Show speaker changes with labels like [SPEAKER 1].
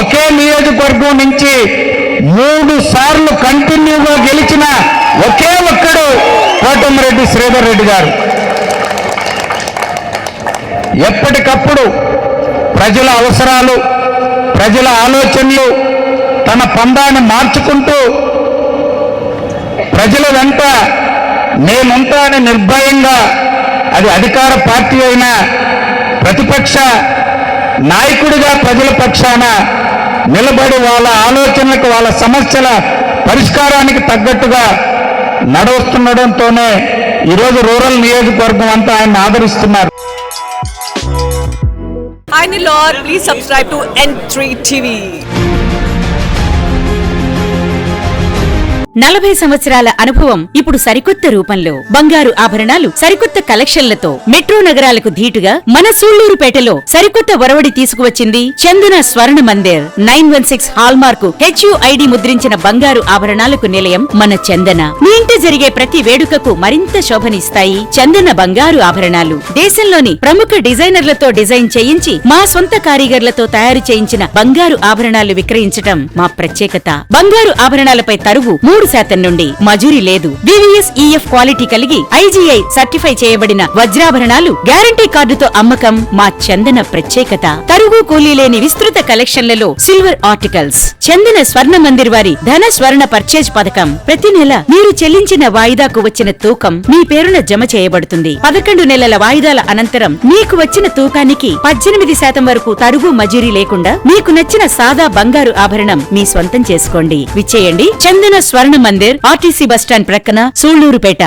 [SPEAKER 1] ఒకే నియోజకవర్గం నుంచి 3 సార్లు కంటిన్యూగా గెలిచిన ఒకే ఒక్కడు కోటమిరెడ్డి శ్రీధర్ రెడ్డి గారు. ఎప్పటికప్పుడు ప్రజల అవసరాలు, ప్రజల ఆలోచనలు తన పందాన్ని మార్చుకుంటూ ప్రజల వెంట నేనుంటా అని నిర్భయంగా, అది అధికార పార్టీ అయినా ప్రతిపక్ష నాయకుడిగా ప్రజల పక్షాన నిలబడి వాళ్ళ ఆలోచనలకు, వాళ్ళ సమస్యల పరిష్కారానికి తగ్గట్టుగా నడుస్తుండడంతోనే ఈరోజు రూరల్ నియోజకవర్గం అంతా ఆయన ఆదరిస్తున్నారు.
[SPEAKER 2] Hi Nilor, please subscribe to N3 TV.
[SPEAKER 3] 40 సంవత్సరాల అనుభవం ఇప్పుడు సరికొత్త రూపంలో బంగారు ఆభరణాలు సరికొత్త కలెక్షన్లతో మెట్రో నగరాలకు ధీటుగా మన సూళ్లూరుపేటలో సరికొత్త ఒరవడి తీసుకువచ్చింది చందన స్వర్ణ మందిర్. 916 హాల్ మార్కు HUID ముద్రించిన బంగారు ఆభరణాలకు నిలయం మన చందన. మీ ఇంట జరిగే ప్రతి వేడుకకు మరింత శోభనిస్తాయి చందన బంగారు ఆభరణాలు. దేశంలోని ప్రముఖ డిజైనర్లతో డిజైన్ చేయించి మా సొంత కారీగర్లతో తయారు చేయించిన బంగారు ఆభరణాలు విక్రయించటం మా ప్రత్యేకత. బంగారు ఆభరణాలపై తరుగు 3% నుండి, మజూరీ లేదు. VVS EF క్వాలిటీ కలిగి IGI సర్టిఫై చేయబడిన వజ్రాభరణాలు గ్యారంటీ కార్డుతో అమ్మకం మా చందన ప్రత్యేకత. తరుగు కూలీ లేని విస్తృత కలెక్షన్లలో సిల్వర్ ఆర్టికల్స్. చందన స్వర్ణ మందిర్ వారి ధన స్వర్ణ పర్చేజ్ పథకం. ప్రతి నెల మీరు చెల్లించిన వాయిదాకు వచ్చిన తూకం మీ పేరున జమ చేయబడుతుంది. 11 నెలల వాయిదాల అనంతరం మీకు వచ్చిన తూకానికి 18% వరకు తరుగు మజూరీ లేకుండా మీకు నచ్చిన సాదా బంగారు ఆభరణం మీ సొంతం చేసుకోండి. విచ్చేయండి చందన స్వర్ణ మందిర్, RTC బస్టాండ్ ప్రక్కన, సూళ్లూరుపేట.